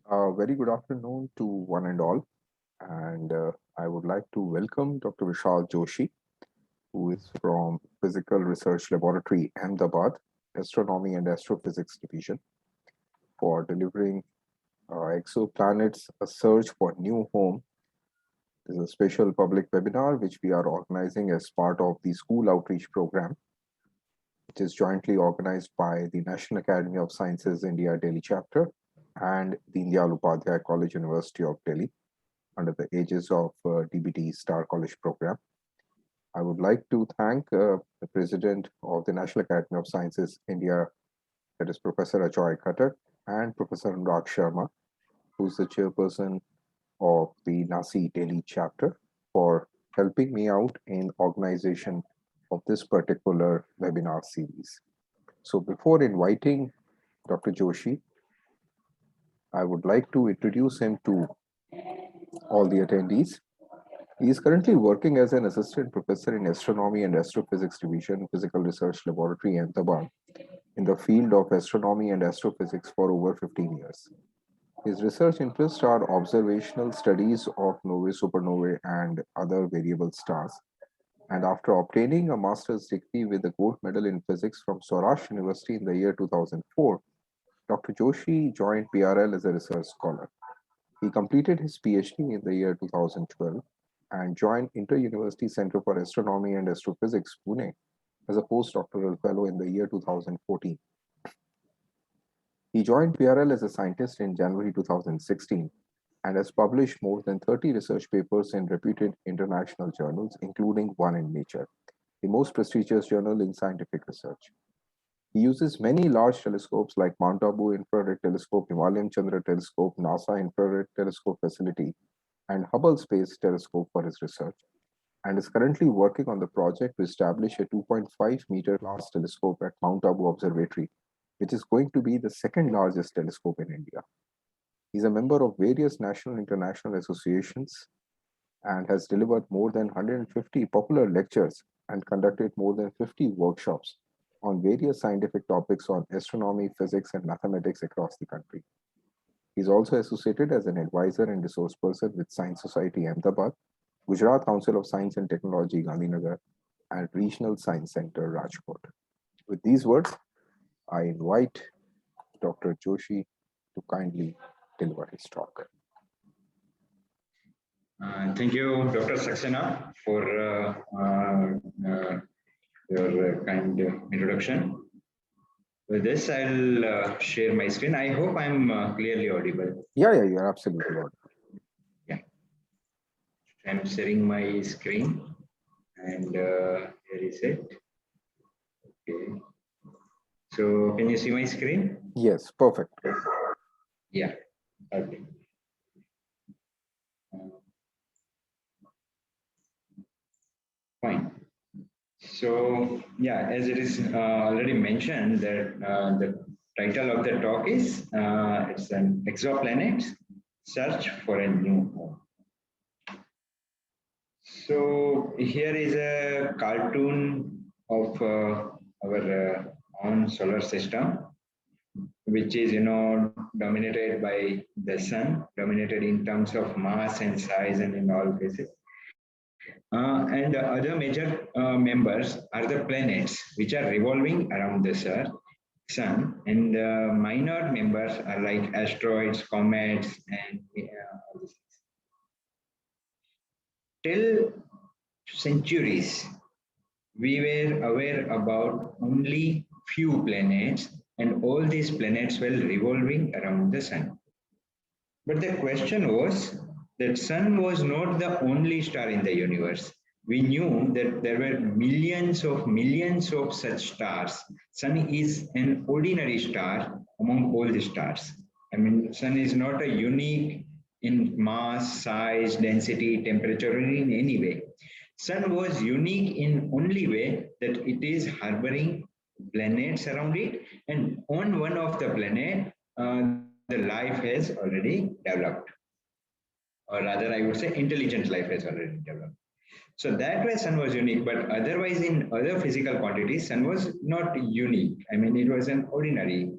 Very good afternoon to one and all. And I would like to welcome Dr. Vishal Joshi, who is from Physical Research Laboratory, Ahmedabad, Astronomy and Astrophysics Division, for delivering Exoplanets, a search for new home. This is a special public webinar which we are organizing as part of the school outreach program, which is jointly organized by the National Academy of Sciences India Delhi chapter and the Indial Upadhyay College University of Delhi, under the aegis of DBT Star College program. I would like to thank the President of the National Academy of Sciences India, that is Professor Ajoy Khattak, and Professor Anurag Sharma, who's the chairperson of the NASI Delhi chapter, for helping me out in organization of this particular webinar series. So before inviting Dr. Joshi, I would like to introduce him to all the attendees. He is currently working as an assistant professor in Astronomy and Astrophysics Division, Physical Research Laboratory, Ahmedabad, in the field of astronomy and astrophysics for over 15 years. His research interests are observational studies of novae, supernovae, and other variable stars. And after obtaining a master's degree with a gold medal in physics from Saurashtra University in the year 2004, Dr. Joshi joined PRL as a research scholar. He completed his Ph.D. in the year 2012 and joined Inter-University Center for Astronomy and Astrophysics, Pune, as a postdoctoral fellow in the year 2014. He joined PRL as a scientist in January 2016 and has published more than 30 research papers in reputed international journals, including one in Nature, the most prestigious journal in scientific research. He uses many large telescopes like Mount Abu Infrared Telescope, Himalayan Chandra Telescope, NASA Infrared Telescope Facility, and Hubble Space Telescope for his research, and is currently working on the project to establish a 2.5-meter glass telescope at Mount Abu Observatory, which is going to be the second largest telescope in India. He's a member of various national and international associations and has delivered more than 150 popular lectures and conducted more than 50 workshops on various scientific topics on astronomy, physics, and mathematics across the country. He's also associated as an advisor and resource person with Science Society Ahmedabad, Gujarat Council of Science and Technology Gandhinagar, and Regional Science Center Rajkot. With these words, I invite Dr. Joshi to kindly deliver his talk. Thank you, Dr. Saxena, for your kind introduction. With this, I'll share my screen. I hope I'm clearly audible. Yeah, you're absolutely audible. Yeah. I'm sharing my screen, and here is it. Okay. So, can you see my screen? Yes, perfect. Yeah. Okay. Fine. So, yeah, as it is already mentioned, that the title of the talk is it's an exoplanet search for a new home. So here is a cartoon of our own solar system, which is dominated by the sun, dominated in terms of mass and size and in all cases. And the other major members are the planets, which are revolving around the sun, and the minor members are like asteroids, comets, and all these things. Till centuries, we were aware about only few planets, and all these planets were revolving around the sun. But the question was that sun was not the only star in the universe. We knew that there were millions of such stars. Sun is an ordinary star among all the stars. I mean, sun is not a unique in mass, size, density, temperature, or in any way. Sun was unique in only way that it is harboring planets around it, and on one of the planet, the life has already developed, or rather, I would say, intelligent life has already developed. So that way, sun was unique, but otherwise, in other physical quantities, sun was not unique. I mean, it was an ordinary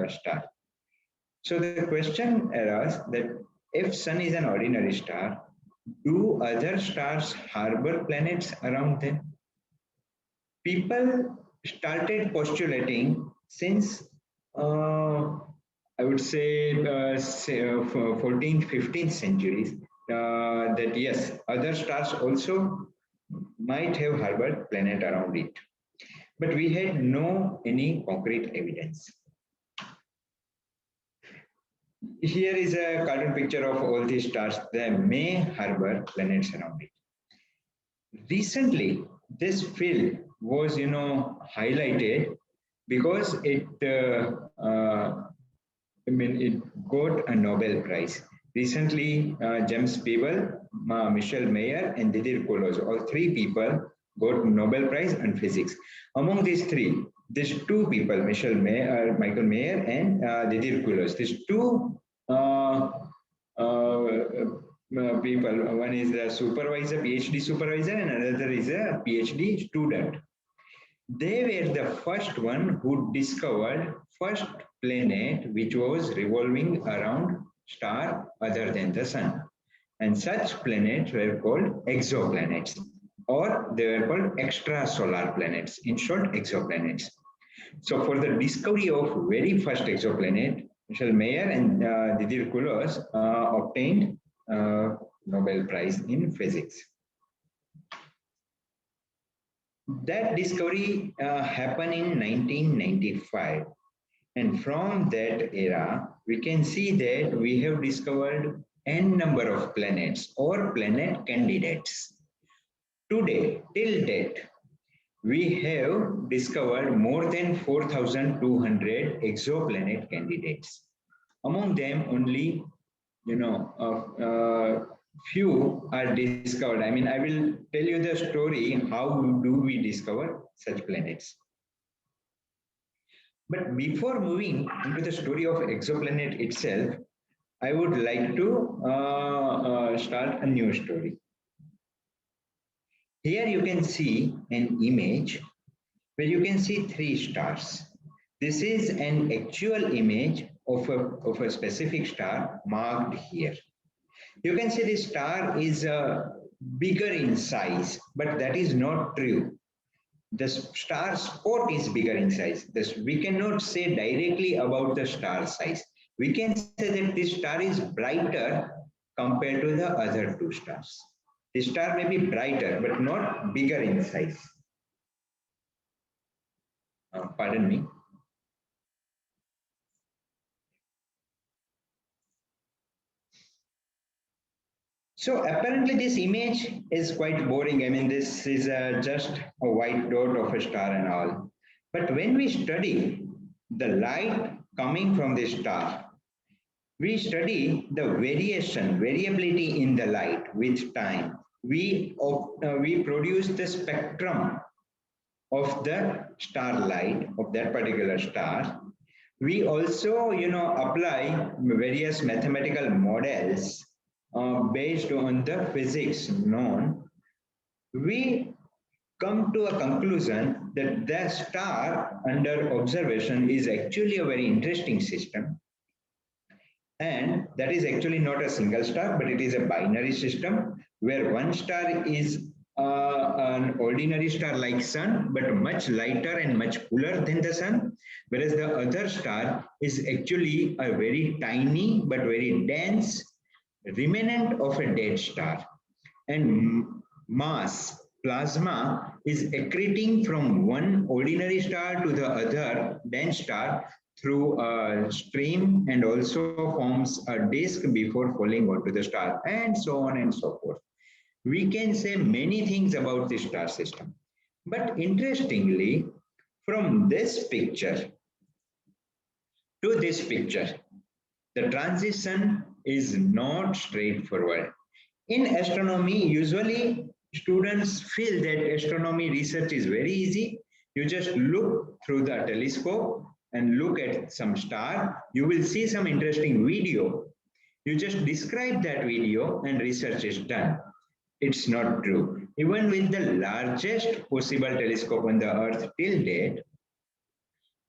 star. So the question arises that if Sun is an ordinary star, do other stars harbor planets around them? People started postulating since I would say 14th, 15th centuries that yes, other stars also might have harbored planet around it, but we had no any concrete evidence. Here is a cartoon picture of all these stars that may harbor planets around it. Recently, this field was, highlighted because it got a Nobel Prize. Recently, James Peeble, Michel Mayer, and Didier Queloz, all three people got Nobel Prize in physics. Among these three, these two people, Michael Mayer, and Didier Queloz, these two people, one is the supervisor, PhD supervisor, and another is a PhD student. They were the first one who discovered first planet which was revolving around star other than the sun. And such planets were called exoplanets, or they were called extrasolar planets, in short, exoplanets. So for the discovery of very first exoplanet, Michel Mayer and Didier Queloz obtained Nobel Prize in physics. That discovery happened in 1995. And from that era, we can see that we have discovered n number of planets or planet candidates. Today, till date, we have discovered more than 4,200 exoplanet candidates. Among them, only few are discovered. I mean, I will tell you the story how do we discover such planets. But before moving into the story of exoplanet itself, I would like to start a new story. Here you can see an image where you can see three stars. This is an actual image of a specific star marked here. You can see this star is bigger in size, but that is not true. The star spot is bigger in size. We cannot say directly about the star size. We can say that this star is brighter compared to the other two stars. The star may be brighter, but not bigger in size. Pardon me. So apparently this image is quite boring. I mean, this is just a white dot of a star and all. But when we study the light coming from this star, we study the variability in the light with time. We produce the spectrum of the starlight of that particular star. We also, apply various mathematical models based on the physics known. We come to a conclusion that the star under observation is actually a very interesting system. And that is actually not a single star, but it is a binary system where one star is an ordinary star like sun, but much lighter and much cooler than the sun, whereas the other star is actually a very tiny but very dense remnant of a dead star. And mass, plasma, is accreting from one ordinary star to the other dense star through a stream and also forms a disk before falling onto the star, and so on and so forth. We can say many things about the star system. But interestingly, from this picture to this picture, the transition is not straightforward. In astronomy, usually students feel that astronomy research is very easy. You just look through the telescope and look at some star. You will see some interesting video. You just describe that video and research is done. It's not true. Even with the largest possible telescope on the Earth till date,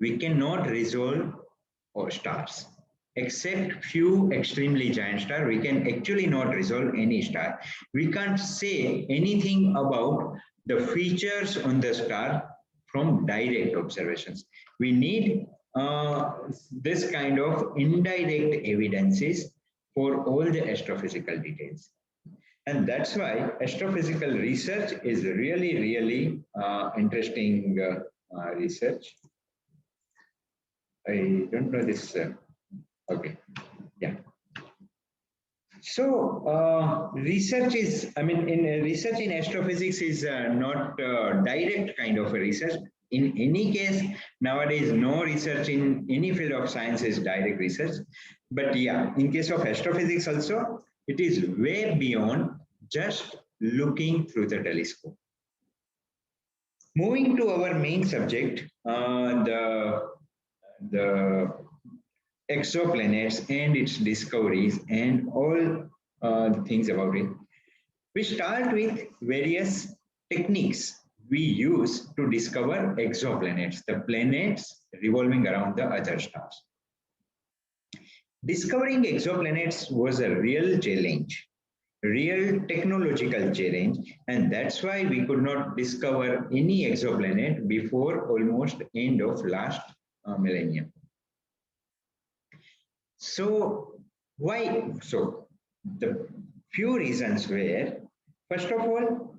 we cannot resolve stars. except few extremely giant stars, we can actually not resolve any star. We can't say anything about the features on the star from direct observations. We need this kind of indirect evidences for all the astrophysical details. And that's why astrophysical research is really, really interesting research. I don't know this. Okay, yeah. So research is, I mean, research in astrophysics is not direct kind of a research. In any case, nowadays, no research in any field of science is direct research. But yeah, in case of astrophysics also, it is way beyond just looking through the telescope. Moving to our main subject, the exoplanets and its discoveries and all things about it. We start with various techniques we use to discover exoplanets, the planets revolving around the other stars. Discovering exoplanets was a real challenge, real technological challenge, and that's why we could not discover any exoplanet before almost end of last millennium. So why? So the few reasons were, first of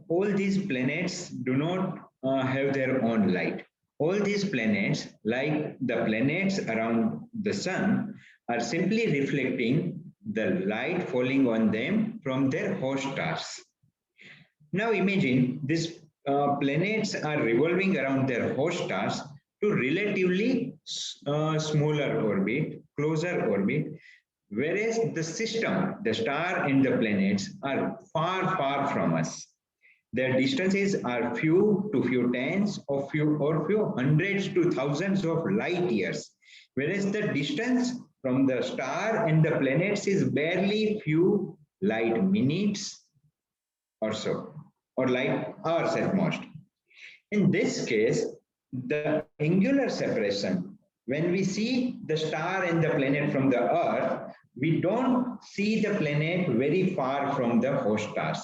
all these planets do not have their own light. All these planets, like the planets around the sun, are simply reflecting the light falling on them from their host stars. Now imagine these planets are revolving around their host stars to relatively smaller orbit, closer orbit, whereas the system, the star and the planets are far, far from us. Their distances are few to few tens or few hundreds to thousands of light years, whereas the distance from the star and the planets is barely few light minutes or so, or light hours at most. In this case, the angular separation, when we see the star and the planet from the Earth, we don't see the planet very far from the host stars.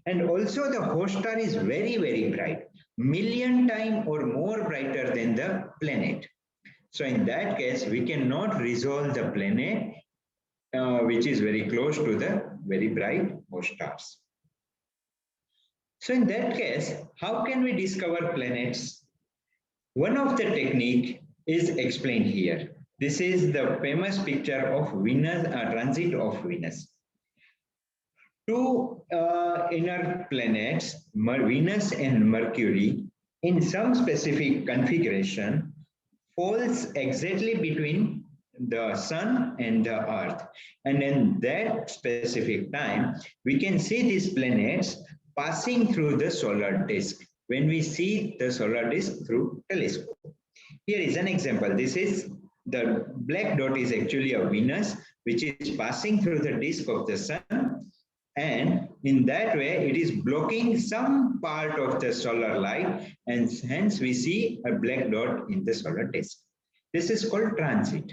And also the host star is very, very bright, million times or more brighter than the planet. So in that case, we cannot resolve the planet, which is very close to the very bright host stars. So in that case, how can we discover planets? One of the technique is explained here. This is the famous picture of Venus, transit of Venus. Two inner planets, Venus and Mercury, in some specific configuration, falls exactly between the sun and the earth. And in that specific time, we can see these planets passing through the solar disk when we see the solar disk through telescope. Here is an example. This is the black dot is actually a Venus, which is passing through the disk of the sun. And in that way, it is blocking some part of the solar light, and hence we see a black dot in the solar disk. This is called transit.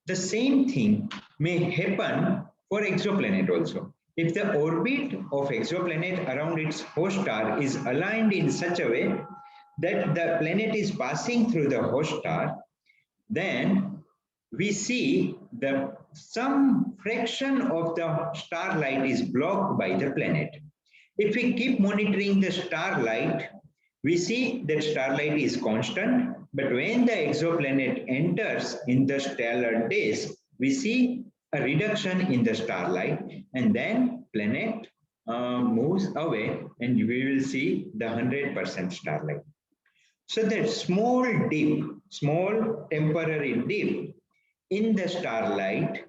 The same thing may happen for exoplanet also. If the orbit of exoplanet around its host star is aligned in such a way that the planet is passing through the host star, then we see the some fraction of the starlight is blocked by the planet. If we keep monitoring the starlight, we see that starlight is constant, but when the exoplanet enters in the stellar disk, we see a reduction in the starlight, and then planet moves away and we will see the 100% starlight. So that small dip, small temporary dip in the starlight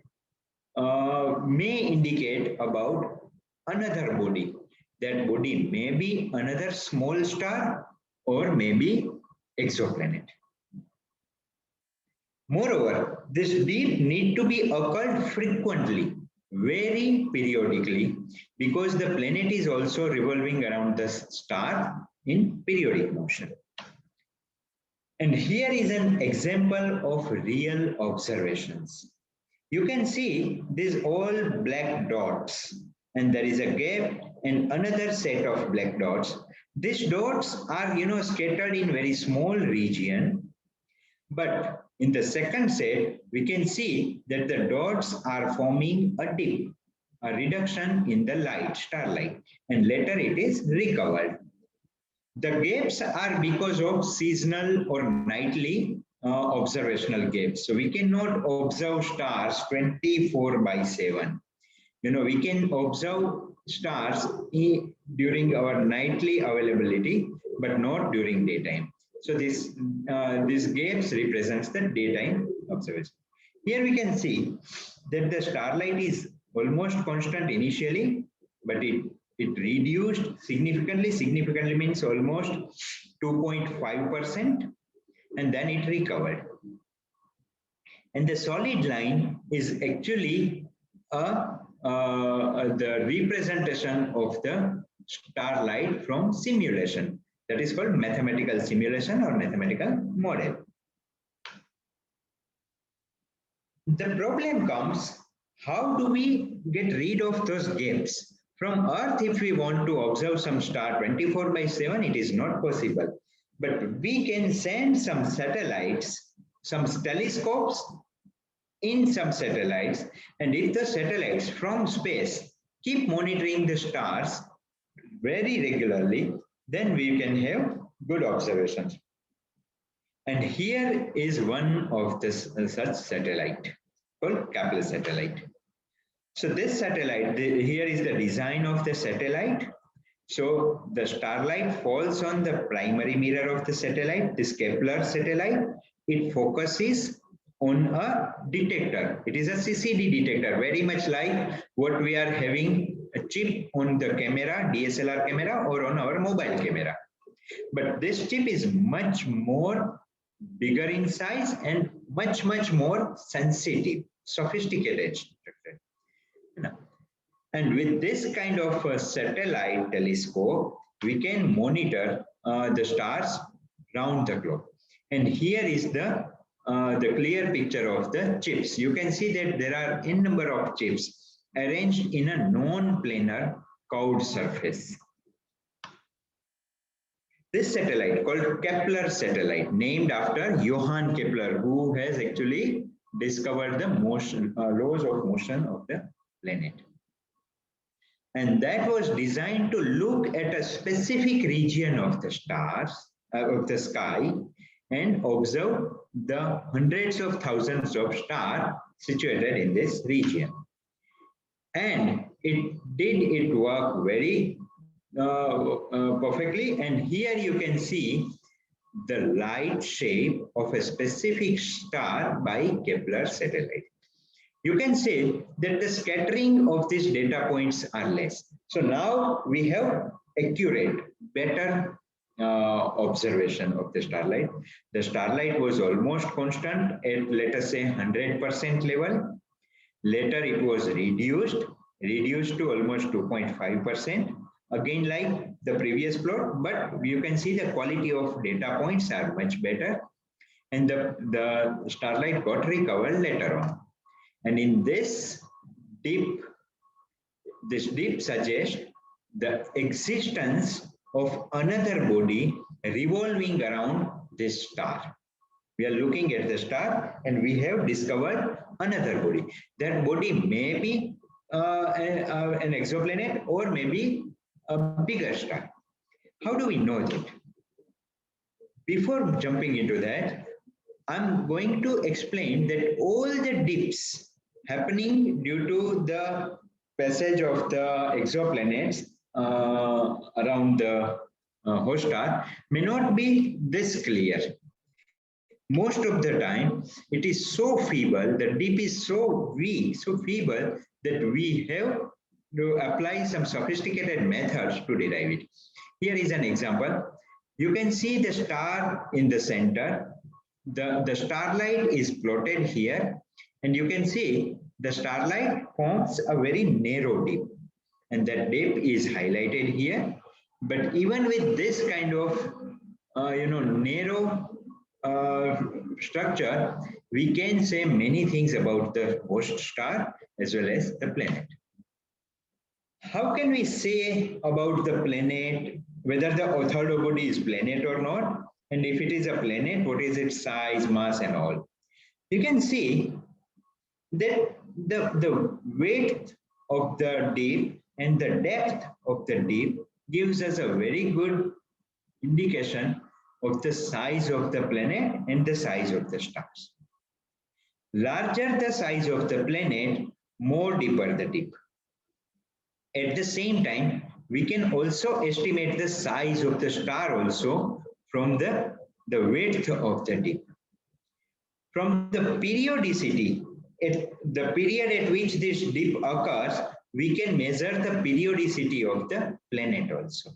may indicate about another body. That body may be another small star or maybe exoplanet. Moreover, this dip need to be occurred frequently, very periodically, because the planet is also revolving around the star in periodic motion. And here is an example of real observations. you can see these all black dots, and there is a gap and another set of black dots. These dots are, scattered in very small region, but in the second set, we can see that the dots are forming a dip, a reduction in the light, starlight, and later it is recovered. The gaps are because of seasonal or nightly observational gaps. So we cannot observe stars 24/7. We can observe stars during our nightly availability, but not during daytime. So this gaps represents the daytime observation. Here we can see that the starlight is almost constant initially, but it reduced significantly. Significantly means almost 2.5%, and then it recovered. And the solid line is actually the representation of the starlight from simulation. That is called mathematical simulation or mathematical model. The problem comes, how do we get rid of those gaps? From Earth, if we want to observe some star 24/7, it is not possible. But we can send some satellites, some telescopes in some satellites, and if the satellites from space keep monitoring the stars very regularly, then we can have good observations. And here is one of this such satellite called Kepler Satellite. So this satellite, here is the design of the satellite. So the starlight falls on the primary mirror of the satellite, this Kepler satellite. It focuses on a detector. It is a CCD detector, very much like what we are having a chip on the camera, DSLR camera, or on our mobile camera. But this chip is much more bigger in size and much more sensitive, sophisticated structure. And with this kind of a satellite telescope, we can monitor the stars round the globe. And here is the clear picture of the chips. You can see that there are n number of chips arranged in a non-planar curved surface. This satellite called Kepler satellite, named after Johann Kepler, who has actually discovered the motion, laws of motion of the planet. And that was designed to look at a specific region of the stars, of the sky, and observe the hundreds of thousands of stars situated in this region. And it did work very perfectly. And here you can see the light shape of a specific star by Kepler satellite. You can say that the scattering of these data points are less. So now we have accurate, better observation of the starlight. The starlight was almost constant at, let us say, 100% level. Later it was reduced to almost 2.5%. Again, like the previous plot, but you can see the quality of data points are much better. And the starlight got recovered later on. And in this dip suggests the existence of another body revolving around this star. We are looking at the star and we have discovered another body. That body may be an exoplanet or maybe a bigger star. How do we know that? Before jumping into that, I'm going to explain that all the dips happening due to the passage of the exoplanets around the host star may not be this clear. Most of the time, it is so feeble, the dip is so weak, so feeble, that we have to apply some sophisticated methods to derive it. Here is an example. You can see the star in the center. The starlight is plotted here, and you can see the starlight forms a very narrow dip, and that dip is highlighted here. But even with this kind of narrow structure, we can say many things about the host star as well as the planet. How can we say about the planet, whether the third body is planet or not? And if it is a planet, what is its size, mass, and all? You can see that the width of the deep and the depth of the deep gives us a very good indication of the size of the planet and the size of the stars. Larger the size of the planet, more deeper the deep. At the same time, we can also estimate the size of the star also from the width of the deep. From the periodicity, at the period at which this dip occurs, we can measure the periodicity of the planet also.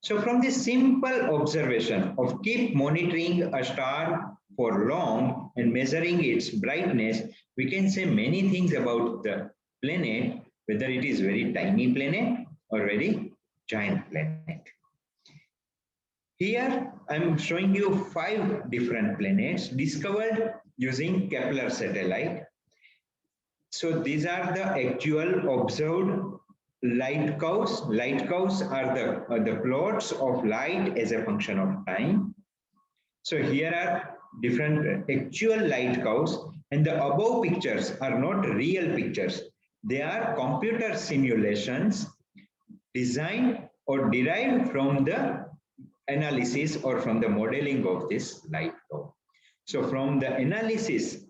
So from this simple observation of keep monitoring a star for long and measuring its brightness, we can say many things about the planet, whether it is very tiny planet or very giant planet. Here I'm showing you 5 different planets discovered using Kepler satellite. So these are the actual observed light curves. Light curves are the plots of light as a function of time. So here are different actual light curves, and the above pictures are not real pictures. They are computer simulations designed or derived from the analysis or from the modeling of this light curve. So from the analysis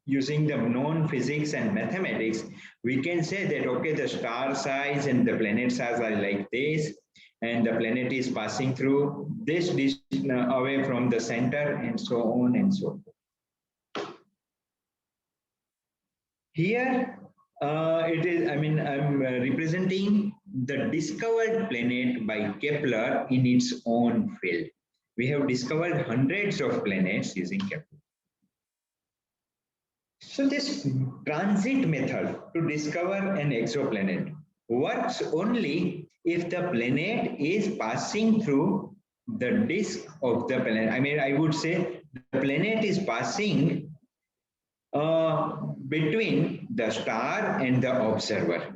using the known physics and mathematics, we can say that, okay, the star size and the planet size are like this, and the planet is passing through this distance away from the center, and so on and so forth. Here it is, I'm representing the discovered planet by Kepler in its own field. We have discovered hundreds of planets using Kepler. So this transit method to discover an exoplanet works only if the planet is passing through the disk of the planet. I would say the planet is passing between the star and the observer.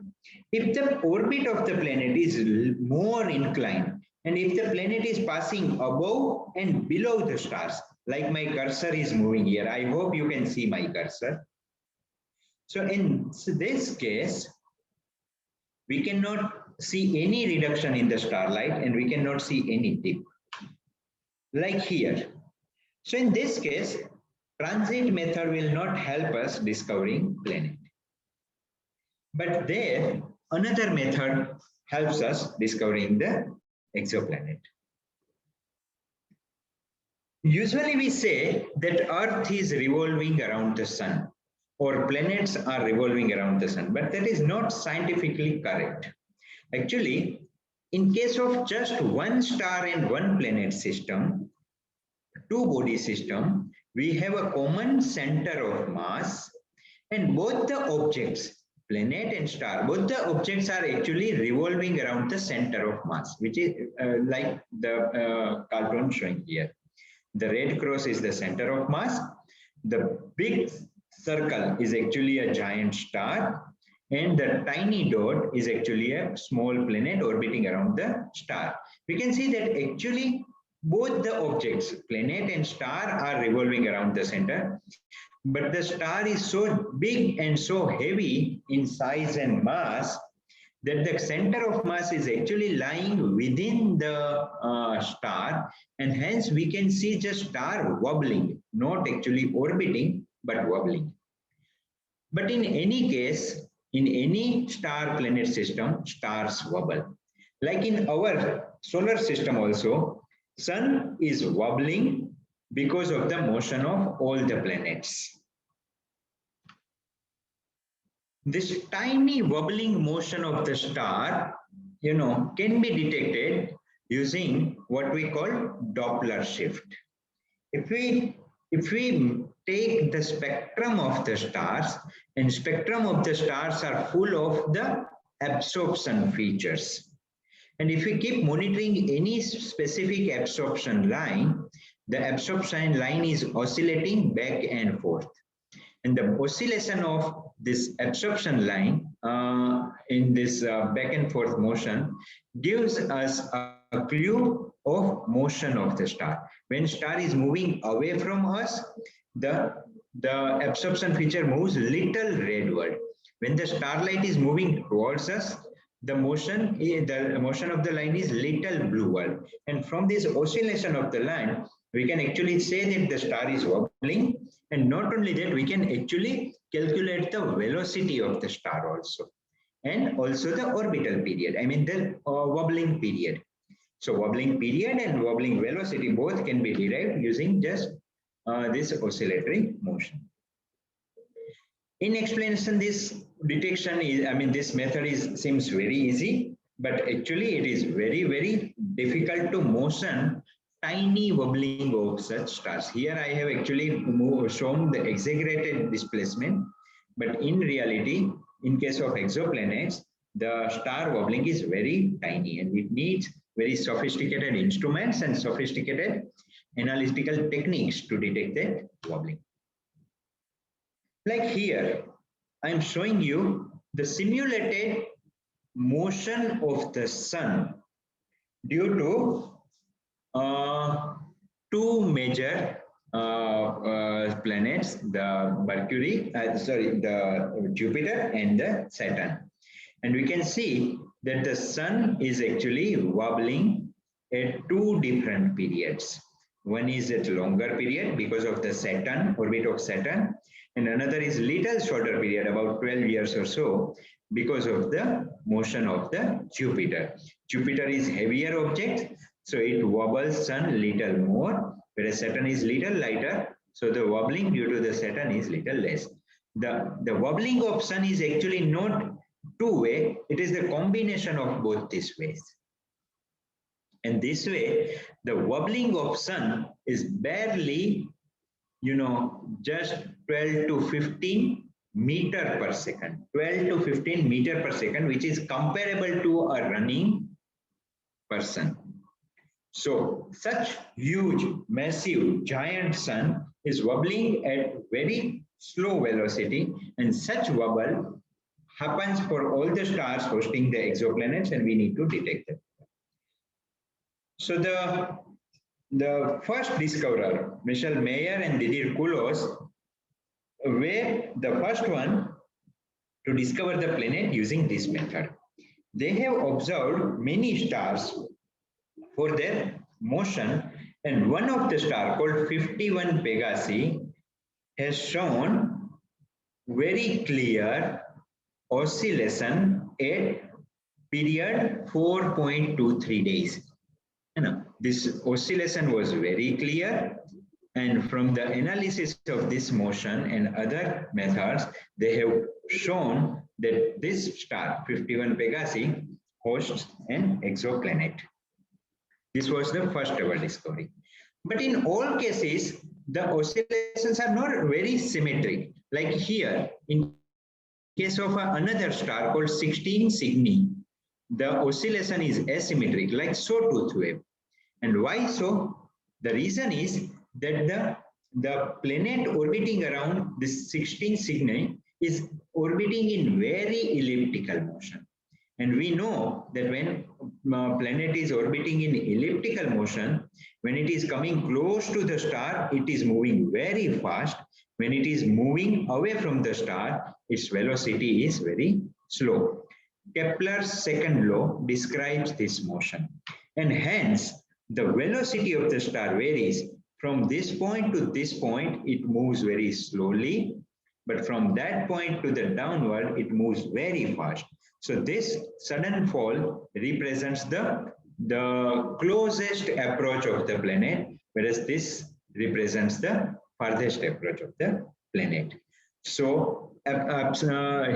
If the orbit of the planet is more inclined, and if the planet is passing above and below the stars, like my cursor is moving here, I hope you can see my cursor. So in this case, we cannot see any reduction in the starlight, and we cannot see any dip, like here. So in this case, transit method will not help us discovering planet. But there, another method helps us discovering the exoplanet. Usually we say that Earth is revolving around the sun, or planets are revolving around the sun, but that is not scientifically correct. Actually, in case of just one star and one planet system, two body system, we have a common center of mass, and both the objects, planet and star, both the objects are actually revolving around the center of mass, which is like the cartoon showing here. The red cross is the center of mass. The big circle is actually a giant star, and the tiny dot is actually a small planet orbiting around the star. We can see that actually both the objects, planet and star, are revolving around the center, but the star is so big and so heavy in size and mass that the center of mass is actually lying within the star, and hence we can see the star wobbling, not actually orbiting, but wobbling. But in any case, in any star planet system, stars wobble. Like in our solar system also, sun is wobbling because of the motion of all the planets. This tiny wobbling motion of the star, can be detected using what we call Doppler shift. If we take the spectrum of the stars, and spectrum of the stars are full of the absorption features. And if we keep monitoring any specific absorption line, the absorption line is oscillating back and forth. And the oscillation of this absorption line in this back and forth motion gives us a clue of motion of the star. When star is moving away from us, the absorption feature moves little redward. When the starlight is moving towards us, the motion of the line is little blueward. And from this oscillation of the line, we can actually say that the star is wobbling. And not only that, we can actually calculate the velocity of the star also. And also the orbital period, I mean the wobbling period. So wobbling period and wobbling velocity both can be derived using just this oscillatory motion. In explanation, this detection is, I mean, this method seems very easy, but actually it is very, very difficult to motion tiny wobbling of such stars. Here I have actually shown the exaggerated displacement, but in reality, in case of exoplanets, the star wobbling is very tiny and it needs very sophisticated instruments and sophisticated analytical techniques to detect that wobbling. Like here, I'm showing you the simulated motion of the sun due to two major planets, the Jupiter and the Saturn. And we can see that the sun is actually wobbling at two different periods. One is at longer period because of the Saturn, orbit of Saturn, and another is little shorter period, about 12 years or so, because of the motion of the Jupiter. Jupiter is heavier object, so it wobbles sun little more, whereas Saturn is little lighter, so the wobbling due to the Saturn is little less. The wobbling of sun is actually not two-way, it is the combination of both these ways. And this way, the wobbling of sun is barely, just 12 to 15 meter per second, 12 to 15 meter per second, which is comparable to a running person. So such huge, massive, giant sun is wobbling at very slow velocity, and such wobble happens for all the stars hosting the exoplanets, and we need to detect them. So the first discoverer, Michel Mayor and Didier Queloz, were the first one to discover the planet using this method. They have observed many stars for their motion, and one of the stars called 51 Pegasi has shown very clear oscillation at period 4.23 days. This oscillation was very clear, and from the analysis of this motion and other methods, they have shown that this star 51 Pegasi hosts an exoplanet. This was the first ever discovery. But in all cases, the oscillations are not very symmetric. Like here, in case of another star called 16 Cygni, the oscillation is asymmetric, like sawtooth wave. And why so? The reason is that the planet orbiting around this 16 Cygni is orbiting in very elliptical motion. And we know that when planet is orbiting in elliptical motion, when it is coming close to the star, it is moving very fast. When it is moving away from the star, its velocity is very slow. Kepler's second law describes this motion. And hence, the velocity of the star varies. From this point to this point, it moves very slowly. But from that point to the downward, it moves very fast. So this sudden fall represents the closest approach of the planet, whereas this represents the farthest approach of the planet. So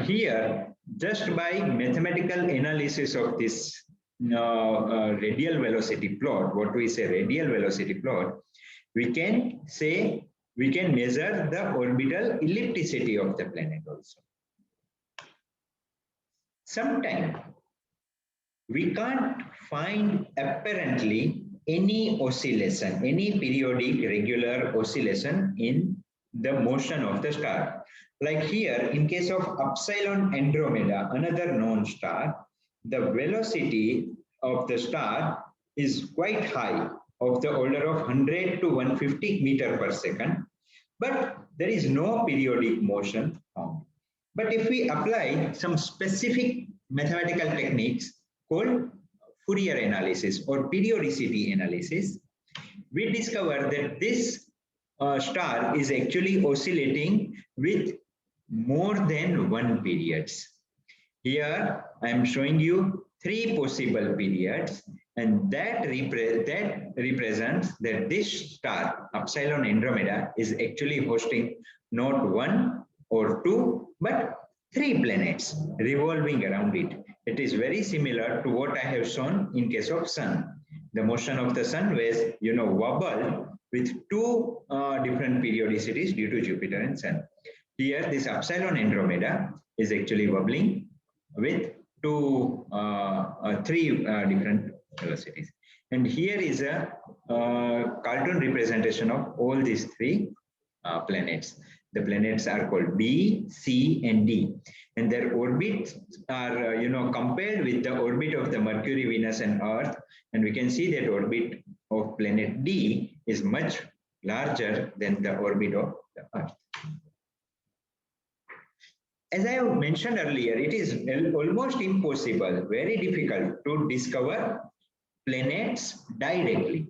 here, just by mathematical analysis of this radial velocity plot, what we say radial velocity plot, we can measure the orbital ellipticity of the planet also. Sometimes we can't find apparently any oscillation, any periodic regular oscillation in the motion of the star. Like here, in case of Epsilon Andromeda, another known star, the velocity of the star is quite high, of the order of 100 to 150 meter per second, but there is no periodic motion found. But if we apply some specific mathematical techniques called Fourier analysis or periodicity analysis, we discover that this star is actually oscillating with more than one periods. Here I am showing you three possible periods, and that represents that this star, Epsilon Andromeda, is actually hosting not one or two, but three planets revolving around it. It is very similar to what I have shown in case of Sun. The motion of the Sun was, wobble with two different periodicities due to Jupiter and Sun. Here, this Epsilon Andromeda is actually wobbling with three different velocities. And here is a cartoon representation of all these three planets. The planets are called B, C, and D, and their orbits are, compared with the orbit of the Mercury, Venus, and Earth. And we can see that orbit of planet D is much larger than the orbit of the Earth. As I mentioned earlier, it is almost impossible, very difficult to discover planets directly.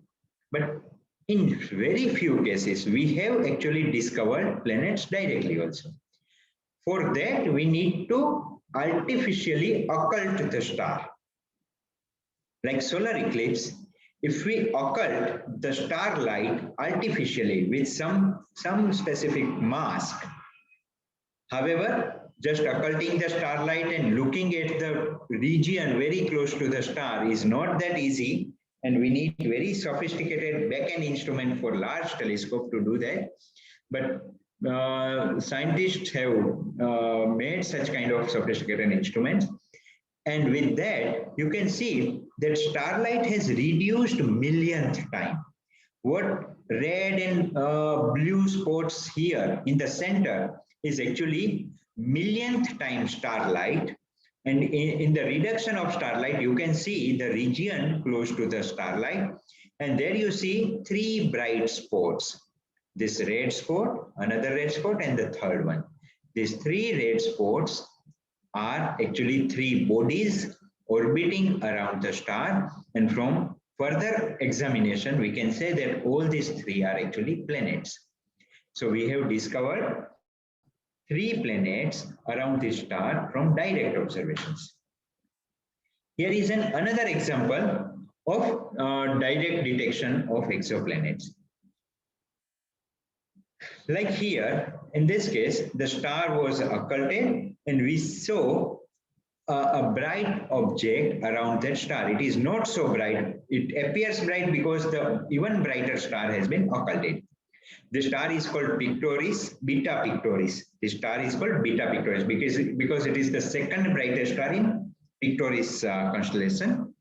But in very few cases, we have actually discovered planets directly also. For that, we need to artificially occult the star. Like solar eclipse, if we occult the starlight artificially with some specific mask, however, just occulting the starlight and looking at the region very close to the star is not that easy, and we need very sophisticated back-end instrument for large telescope to do that. But scientists have made such kind of sophisticated instruments, and with that you can see that starlight has reduced millionth time. What red and blue spots here in the center is actually millionth time starlight, and in the reduction of starlight you can see the region close to the starlight, and there you see three bright spots, this red spot, another red spot, and the third one. These three red spots are actually three bodies orbiting around the star, and from further examination we can say that all these three are actually planets. So we have discovered three planets around this star from direct observations. Here is another example of direct detection of exoplanets. Like here, in this case, the star was occulted and we saw a bright object around that star. It is not so bright. It appears bright because the even brighter star has been occulted. The star is called Pictoris, Beta Pictoris. The star is called Beta Pictoris because it is the second brightest star in Pictoris constellation.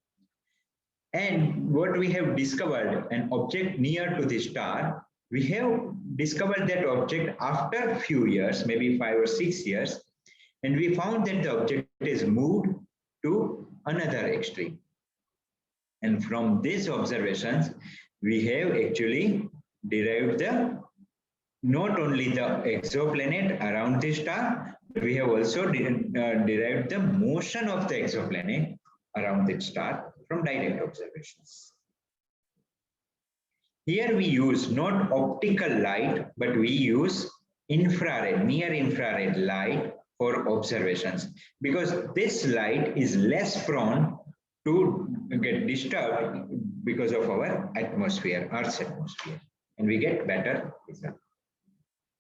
And what we have discovered, an object near to the star, we have discovered that object after a few years, maybe 5 or 6 years, and we found that the object is moved to another extreme. And from these observations, we have actually derived not only the exoplanet around the star, but we have also derived the motion of the exoplanet around the star from direct observations. Here we use not optical light, but we use infrared, near infrared light for observations, because this light is less prone to get disturbed because of our atmosphere, Earth's atmosphere, and we get better result.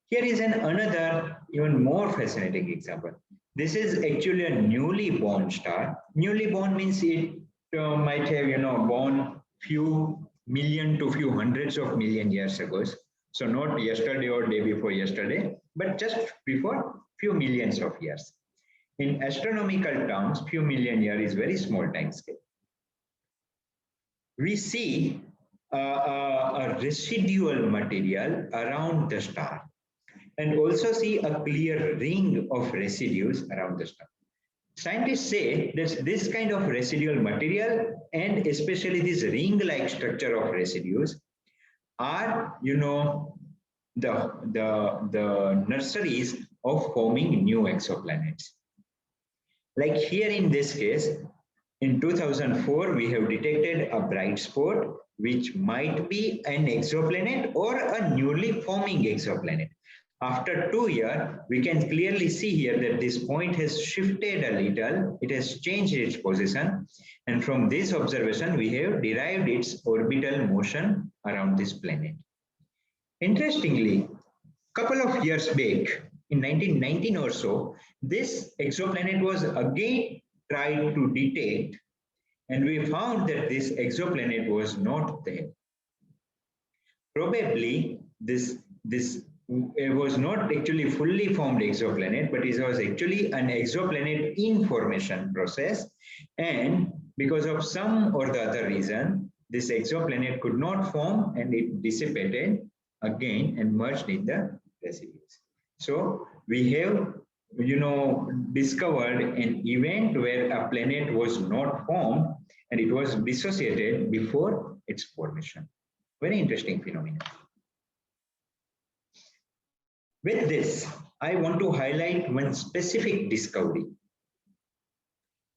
Here is another even more fascinating example. This is actually a newly born star. Newly born means it might have born few million to few hundreds of million years ago. So not yesterday or day before yesterday, but just before few millions of years. In astronomical terms, few million years is very small time scale. We see a residual material around the star, and also see a clear ring of residues around the star. Scientists say that this kind of residual material, and especially this ring-like structure of residues, are, the nurseries of forming new exoplanets. Like here in this case, in 2004, we have detected a bright spot, which might be an exoplanet or a newly forming exoplanet. After 2 years, we can clearly see here that this point has shifted a little. It has changed its position. And from this observation, we have derived its orbital motion around this planet. Interestingly, couple of years back, in 1919 or so, this exoplanet was again tried to detect, and we found that this exoplanet was not there. Probably this it was not actually fully formed exoplanet, but it was actually an exoplanet in formation process. And because of some or the other reason, this exoplanet could not form and it dissipated again and merged in the residues. So we have, discovered an event where a planet was not formed and it was dissociated before its formation. Very interesting phenomenon. With this, I want to highlight one specific discovery.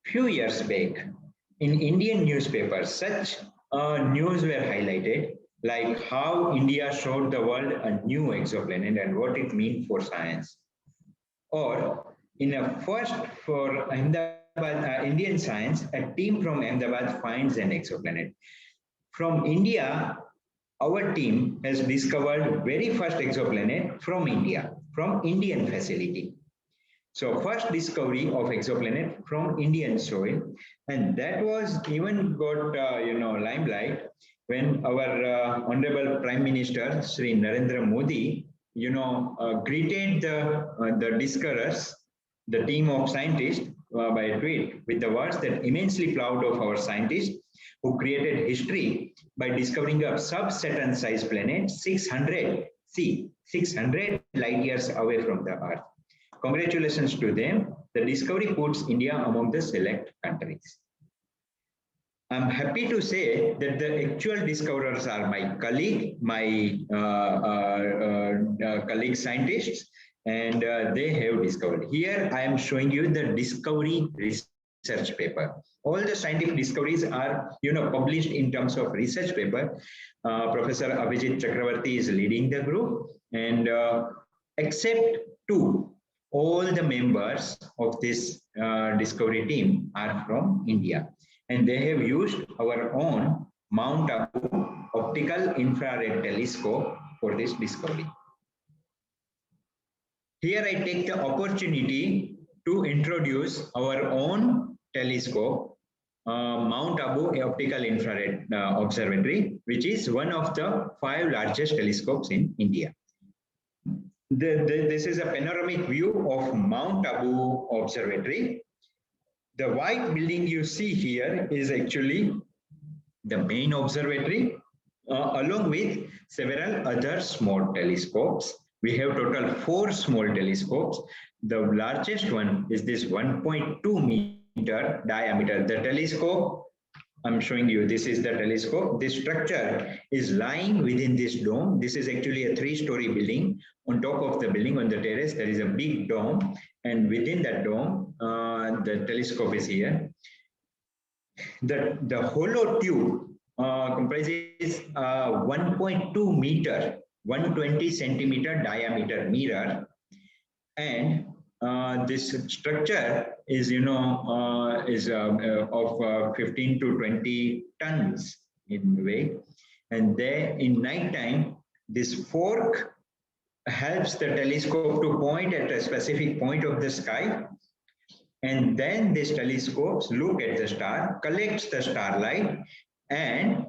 Few years back, in Indian newspapers, such news were highlighted, like how India showed the world a new exoplanet and what it means for science. Or in a first for Ahmedabad, Indian science, a team from Ahmedabad finds an exoplanet. From India, our team has discovered very first exoplanet from India, from Indian facility. So first discovery of exoplanet from Indian soil, and that was even got limelight when our Honorable Prime Minister Sri Narendra Modi greeted the discoverers, the team of scientists, by a tweet with the words that immensely proud of our scientists who created history by discovering a sub-Saturn sized planet 600 light years away from the Earth. Congratulations to them. The discovery puts India among the select countries. I'm happy to say that the actual discoverers are my colleague, colleague scientists, and they have discovered. Here I am showing you the discovery research paper. All the scientific discoveries are, published in terms of research paper. Professor Abhijit Chakravarti is leading the group, and except two, all the members of this discovery team are from India. And they have used our own Mount Abu optical infrared telescope for this discovery. Here I take the opportunity to introduce our own telescope, Mount Abu Optical Infrared Observatory, which is one of the 5 largest telescopes in India. This is a panoramic view of Mount Abu Observatory. The white building you see here is actually the main observatory, along with several other small telescopes. We have total 4 small telescopes. The largest one is this 1.2 meter diameter. The telescope, I'm showing you, this is the telescope. This structure is lying within this dome. This is actually a 3-story building. On top of the building, on the terrace, there is a big dome. And within that dome, the telescope is here. The hollow tube comprises 1.2 meter, 120 centimeter diameter mirror. And this structure is, of 15 to 20 tons in weight. And there in nighttime, this fork helps the telescope to point at a specific point of the sky. And then these telescopes look at the star, collects the starlight, and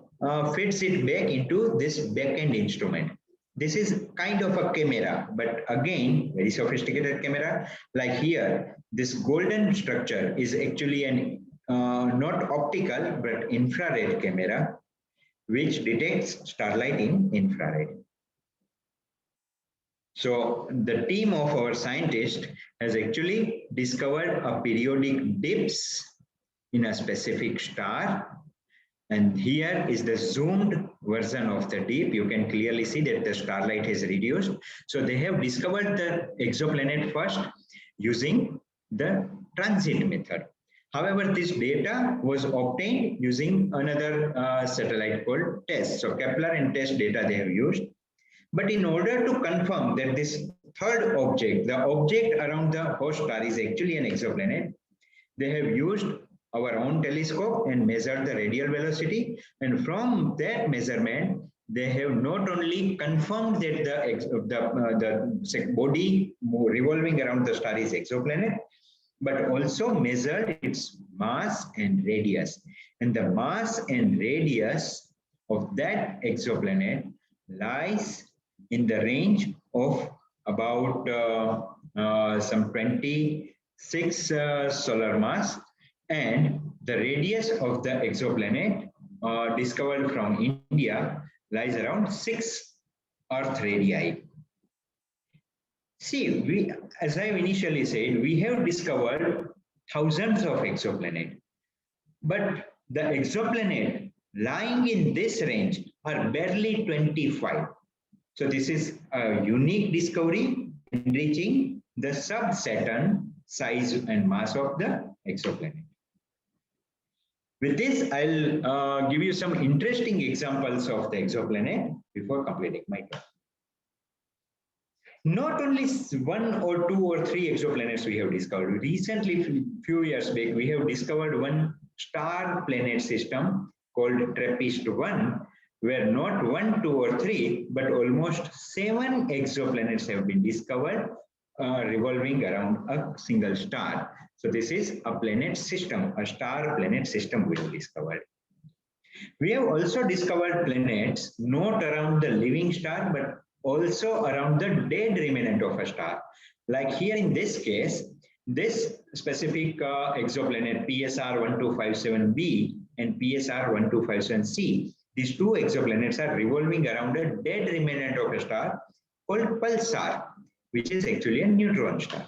fits it back into this back-end instrument. This is kind of a camera, but again, very sophisticated camera. Like here, this golden structure is actually an not optical, but infrared camera, which detects starlight in infrared. So the team of our scientists has actually discovered a periodic dips in a specific star. And here is the zoomed version of the dip. You can clearly see that the starlight has reduced. So they have discovered the exoplanet first using the transit method. However, this data was obtained using another satellite called TESS. So Kepler and TESS data they have used. But in order to confirm that this third object, the object around the host star is actually an exoplanet, they have used our own telescope and measured the radial velocity. And from that measurement, they have not only confirmed that the body revolving around the star is exoplanet, but also measured its mass and radius. And the mass and radius of that exoplanet lies in the range of about some 26 solar mass, and the radius of the exoplanet discovered from India lies around 6 Earth radii. See, as I initially said, we have discovered thousands of exoplanets, but the exoplanet lying in this range are barely 25. So this is a unique discovery enriching the sub-Saturn size and mass of the exoplanet. With this, I'll give you some interesting examples of the exoplanet before completing my talk. Not only one or two or three exoplanets we have discovered. Recently, few years back, we have discovered one star planet system called TRAPPIST-1, where not 1, 2, or 3, but almost 7 exoplanets have been discovered revolving around a single star. So this is a planet system, a star planet system we have discovered. We have also discovered planets not around the living star, but also around the dead remnant of a star. Like here in this case, this specific exoplanet PSR 1257b and PSR 1257c, these two exoplanets are revolving around a dead remnant of a star called pulsar, which is actually a neutron star.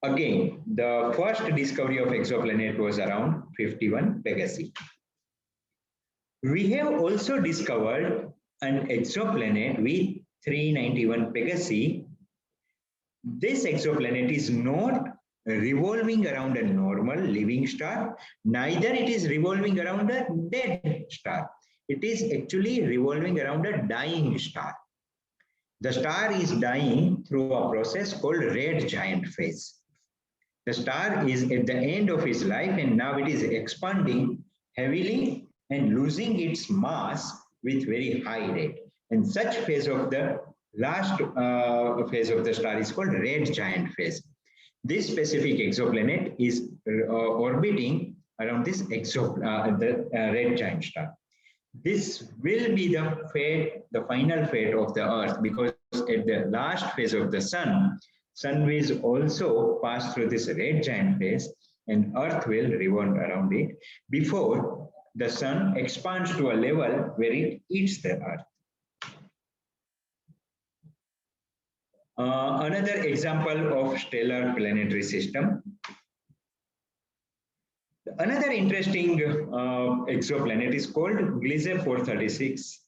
Again, the first discovery of exoplanet was around 51 Pegasi. We have also discovered an exoplanet with 391 Pegasi. This exoplanet is not revolving around a normal living star, neither it is revolving around a dead star. It is actually revolving around a dying star. The star is dying through a process called red giant phase. The star is at the end of its life and now it is expanding heavily and losing its mass with very high rate. And such phase of the last phase of the star is called red giant phase. This specific exoplanet is orbiting around this red giant star. This will be the fate, the final fate of the Earth, because at the last phase of the sun will also pass through this red giant phase and Earth will revolve around it before the sun expands to a level where it eats the Earth. Another example of stellar planetary system. Another interesting exoplanet is called Gliese 436.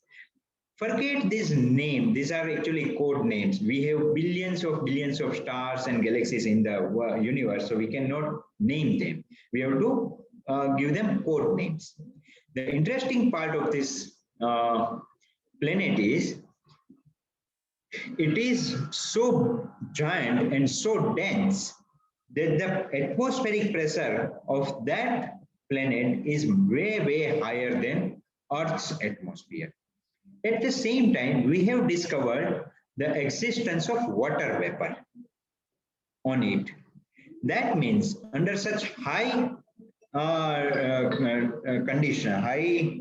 Forget this name. These are actually code names. We have billions of stars and galaxies in the universe, so we cannot name them. We have to give them code names. The interesting part of this planet is it is so giant and so dense that the atmospheric pressure of that planet is way, way higher than Earth's atmosphere. At the same time, we have discovered the existence of water vapor on it. That means under such high condition, high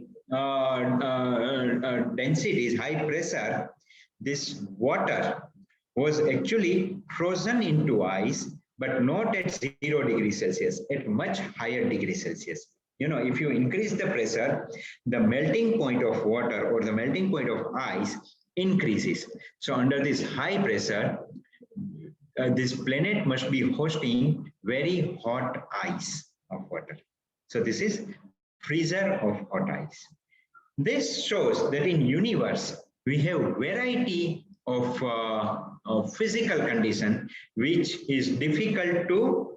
densities, high pressure, this water was actually frozen into ice, but not at 0 degrees Celsius, at much higher degrees Celsius. if you increase the pressure, the melting point of water or the melting point of ice increases. So under this high pressure, this planet must be hosting very hot ice of water. So this is freezer of hot ice. This shows that in universe we have variety of physical condition which is difficult to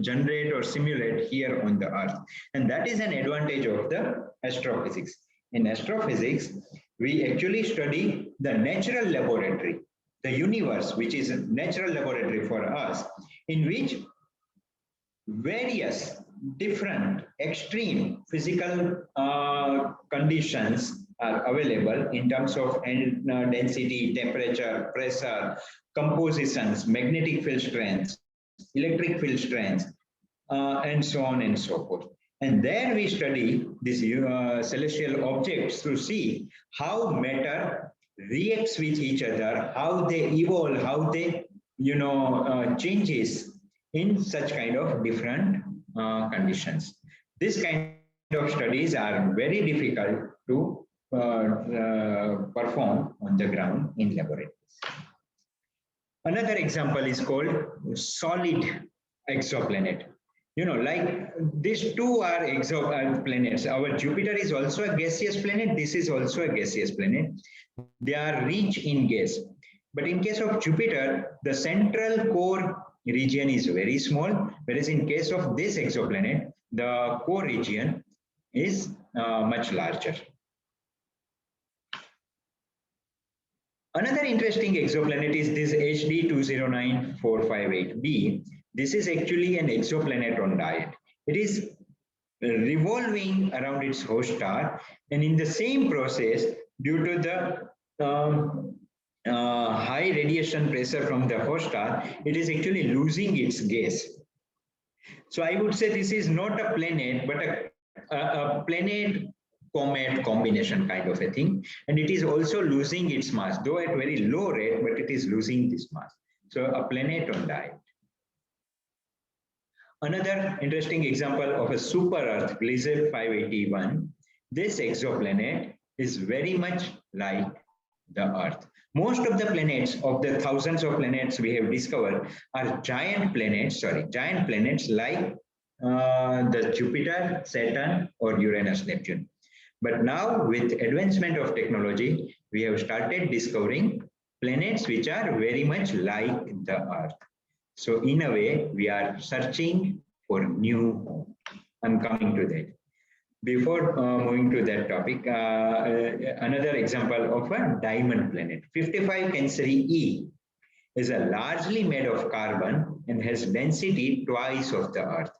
generate or simulate here on the Earth, and that is an advantage of the astrophysics. In astrophysics, we actually study the natural laboratory, the universe, which is a natural laboratory for us, in which various different extreme physical conditions are available in terms of density, temperature, pressure, compositions, magnetic field strengths, electric field strengths, and so on and so forth. And then we study these celestial objects to see how matter reacts with each other, how they evolve, how they changes in such kind of different conditions. This kind of studies are very difficult to perform on the ground in laboratories. Another example is called solid exoplanet. Like these two are exoplanets. Our Jupiter is also a gaseous planet. This is also a gaseous planet. They are rich in gas. But in case of Jupiter, the central core region is very small, whereas in case of this exoplanet, the core region is much larger. Another interesting exoplanet is this HD 209458b. This is actually an exoplanet on diet. It is revolving around its host star, and in the same process, due to the high radiation pressure from the host star, it is actually losing its gas. So I would say this is not a planet, but a planet comet combination kind of a thing, and it is also losing its mass, though at very low rate, but it is losing this mass. So a planet on diet. Another interesting example of a super Earth, Gliese 581. This exoplanet is very much like the Earth. Most of the planets, of the thousands of planets we have discovered, are giant planets like the Jupiter, Saturn, or Uranus, Neptune. But now with advancement of technology, we have started discovering planets which are very much like the Earth. So in a way, we are searching for new home. I'm coming to that. Before moving to that topic, another example of a diamond planet, 55 Cancri E, is a largely made of carbon and has density twice of the Earth.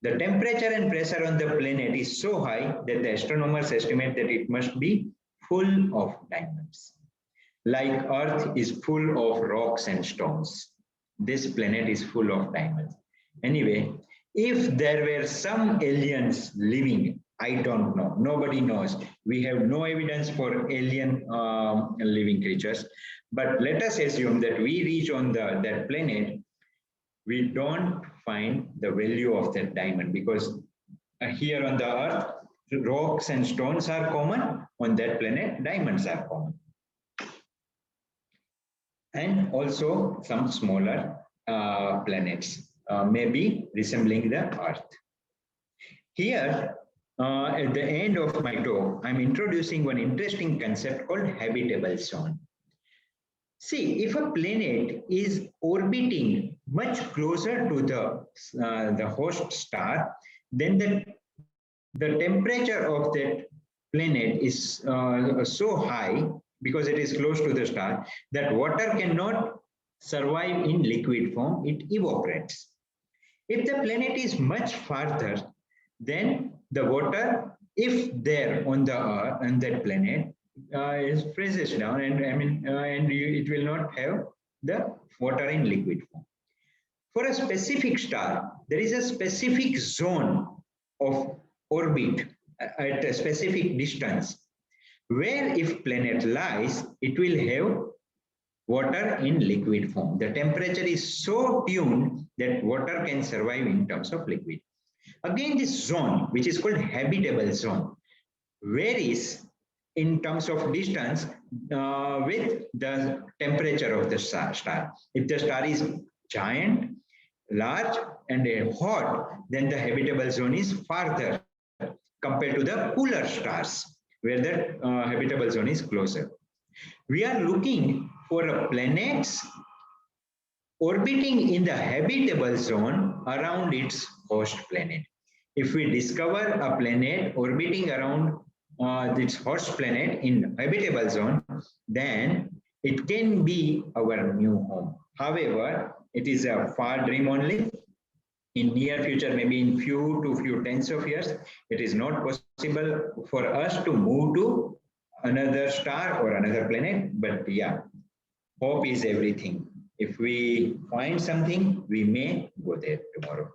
The temperature and pressure on the planet is so high that the astronomers estimate that it must be full of diamonds. Like Earth is full of rocks and stones, this planet is full of diamonds. Anyway, if there were some aliens living, I don't know, nobody knows. We have no evidence for alien living creatures. But let us assume that we reach on that planet, we don't find the value of that diamond, because here on the Earth, rocks and stones are common. On that planet, diamonds are common. And also some smaller planets, maybe resembling the Earth. Here, at the end of my talk, I'm introducing one interesting concept called habitable zone. See, if a planet is orbiting much closer to the host star, then the temperature of that planet is so high, because it is close to the star, that water cannot survive in liquid form, it evaporates. If the planet is much farther, then the water, if there on that planet, is freezes down, and it will not have the water in liquid form. For a specific star, there is a specific zone of orbit at a specific distance, where if planet lies, it will have water in liquid form. The temperature is so tuned that water can survive in terms of liquid. Again, this zone, which is called habitable zone, varies in terms of distance with the temperature of the star. If the star is giant, large, and hot, then the habitable zone is farther compared to the cooler stars, where the habitable zone is closer. We are looking for a planets orbiting in the habitable zone around its host planet. If we discover a planet orbiting around its host planet in habitable zone, then it can be our new home. However, it is a far dream only. In near future, maybe in few tens of years, it is not possible for us to move to another star or another planet. But yeah, hope is everything. If we find something, we may go there tomorrow.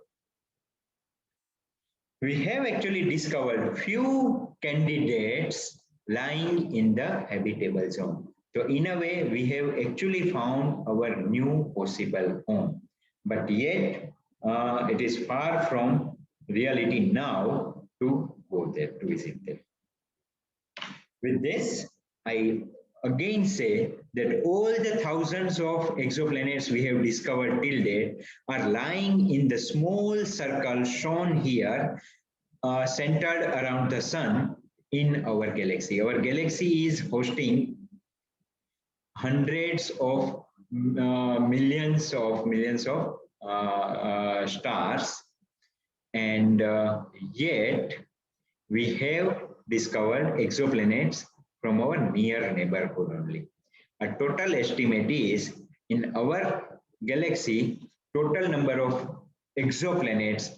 We have actually discovered few candidates lying in the habitable zone. So in a way, we have actually found our new possible home. But yet, it is far from reality now to go there, to visit them. With this, I again say that all the thousands of exoplanets we have discovered till date are lying in the small circle shown here, centered around the sun in our galaxy. Our galaxy is hosting hundreds of millions of stars, and yet we have discovered exoplanets from our near neighborhood only. A total estimate is in our galaxy, total number of exoplanets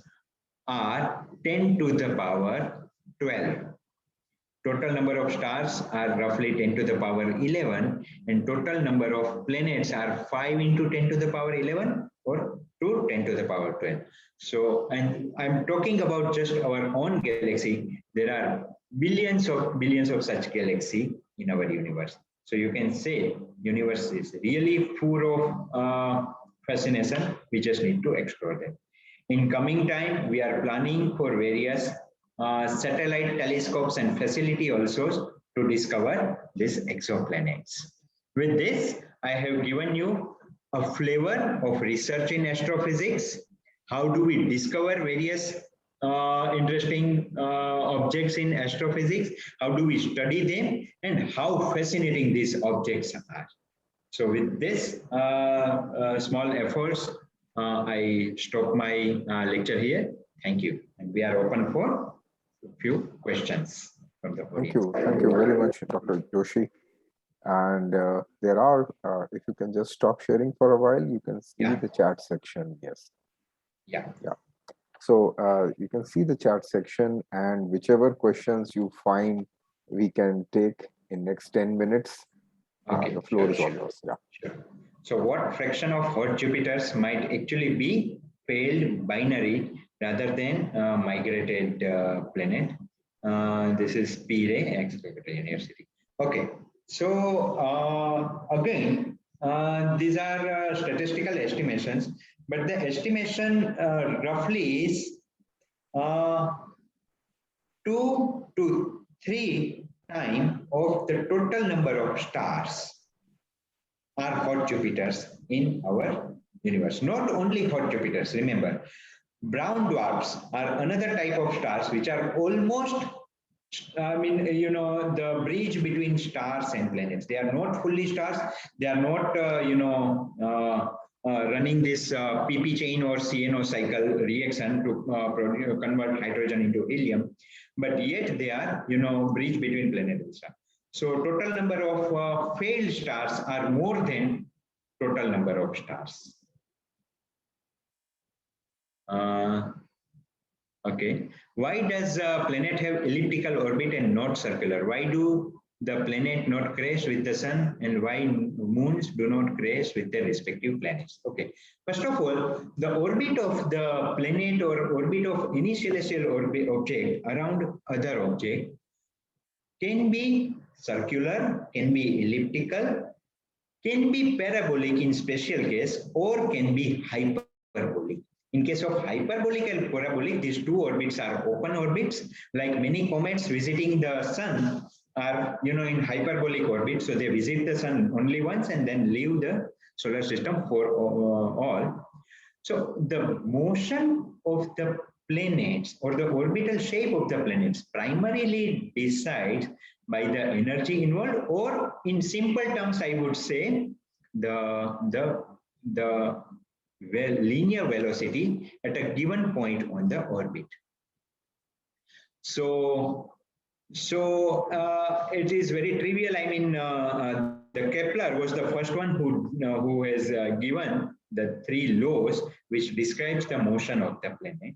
are 10 to the power 12. Total number of stars are roughly 10 to the power 11, and total number of planets are 5 into 10 to the power 11 or to 10 to the power 12. So, and I'm talking about just our own galaxy. There are billions of such galaxy in our universe. So you can say universe is really full of fascination. We just need to explore them. In coming time, we are planning for various satellite telescopes and facility also to discover these exoplanets. With this, I have given you a flavor of research in astrophysics. How do we discover various interesting objects in astrophysics? How do we study them? And how fascinating these objects are. So with this small efforts, I stop my lecture here. Thank you. And we are open for a few questions from the audience. Thank you very much, Dr. Joshi. And there are, if you can just stop sharing for a while, you can see the chat section. Yes. Yeah. So you can see the chat section, and whichever questions you find we can take in next 10 minutes. Okay. The floor is all yours. Yeah. Sure. So what fraction of hot Jupiters might actually be failed binary rather than migrated planet? This is P. Exeter University. Okay. So again, these are statistical estimations, but the estimation roughly is 2 to 3 times of the total number of stars are hot Jupiters in our universe. Not only hot Jupiters, remember, brown dwarfs are another type of stars which are almost, the bridge between stars and planets. They are not fully stars. They are not, running this PP chain or CNO cycle reaction to convert hydrogen into helium, but yet they are, bridge between planet and star. So total number of failed stars are more than total number of stars. Okay. Why does a planet have elliptical orbit and not circular? Why do the planet not crash with the sun, and why moons do not crash with their respective planets? Okay. First of all, the orbit of the planet or orbit of any celestial object around other object can be circular, can be elliptical, can be parabolic in special case, or can be hyperbolic. In case of hyperbolic and parabolic, these two orbits are open orbits. Like many comets visiting the sun are, in hyperbolic orbit. So they visit the sun only once and then leave the solar system for all. So the motion of the planets or the orbital shape of the planets primarily decides by the energy involved, or in simple terms, I would say the linear velocity at a given point on the orbit. So it is very trivial. I mean, the Kepler was the first one who has given the three laws which describes the motion of the planet.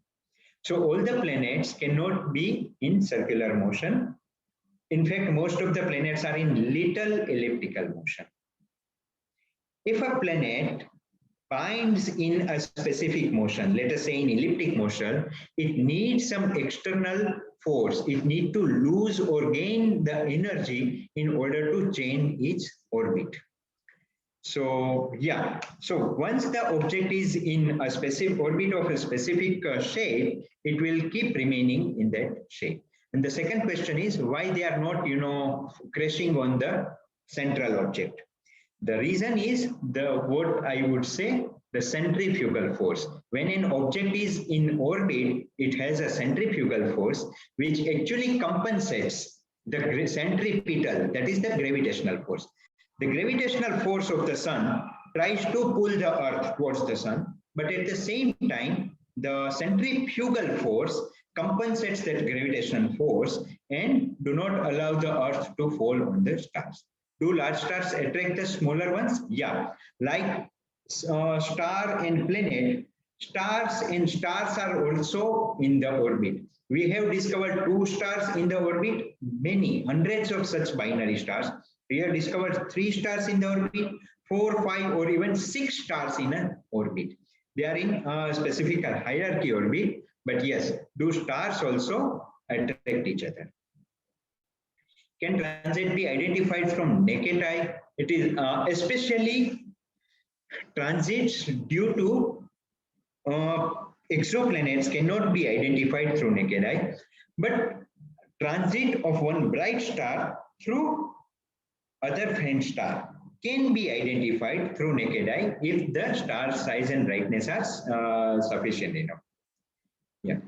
So all the planets cannot be in circular motion. In fact, most of the planets are in little elliptical motion. If a planet binds in a specific motion, let us say in elliptic motion, it needs some external force. It needs to lose or gain the energy in order to change its orbit. So yeah, so once the object is in a specific orbit of a specific shape, it will keep remaining in that shape. And the second question is why they are not, crashing on the central object. The reason is what I would say, the centrifugal force. When an object is in orbit, it has a centrifugal force which actually compensates the centripetal, that is the gravitational force. The gravitational force of the sun tries to pull the earth towards the sun, but at the same time, the centrifugal force compensates that gravitational force and do not allow the earth to fall on the stars. Do large stars attract the smaller ones? Yeah, like star and planet, stars are also in the orbit. We have discovered 2 stars in the orbit, many hundreds of such binary stars. We have discovered 3 stars in the orbit, 4, 5, or even 6 stars in an orbit. They are in a specific hierarchy orbit, but yes, do stars also attract each other? Can transit be identified from naked eye? It is especially transits due to exoplanets cannot be identified through naked eye, but transit of one bright star through other faint star can be identified through naked eye if the star size and brightness are sufficient enough. Yeah.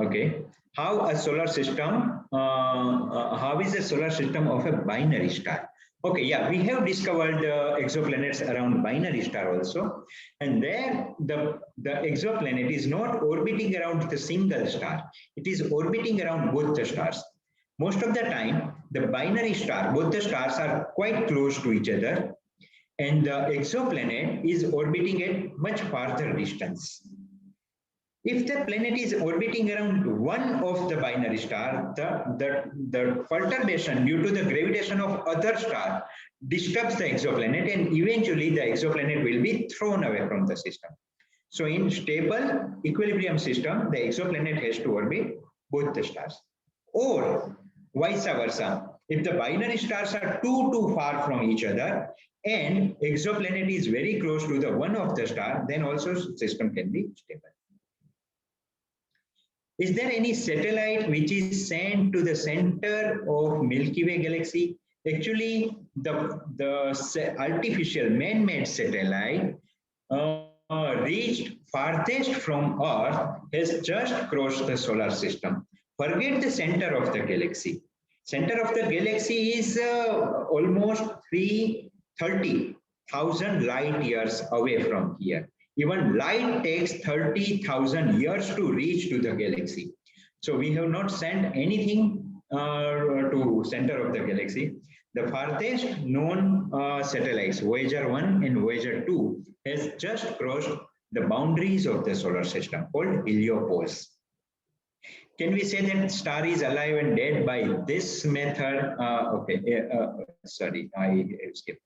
Okay. How is the solar system of a binary star? Okay, yeah, we have discovered exoplanets around binary star also, and there the exoplanet is not orbiting around the single star; it is orbiting around both the stars. Most of the time, the binary star, both the stars are quite close to each other, and the exoplanet is orbiting at much farther distance. If the planet is orbiting around one of the binary star, the perturbation due to the gravitation of other star disturbs the exoplanet, and eventually the exoplanet will be thrown away from the system. So in stable equilibrium system, the exoplanet has to orbit both the stars. Or vice versa, if the binary stars are too far from each other and exoplanet is very close to the one of the star, then also system can be stable. Is there any satellite which is sent to the center of Milky Way galaxy? Actually, the artificial man-made satellite reached farthest from Earth has just crossed the solar system. Forget the center of the galaxy. Center of the galaxy is almost 30,000 light years away from here. Even light takes 30,000 years to reach to the galaxy. So we have not sent anything to center of the galaxy. The farthest known satellites, Voyager 1 and Voyager 2, has just crossed the boundaries of the solar system called heliopause. Can we say that star is alive and dead by this method? Sorry, I skipped.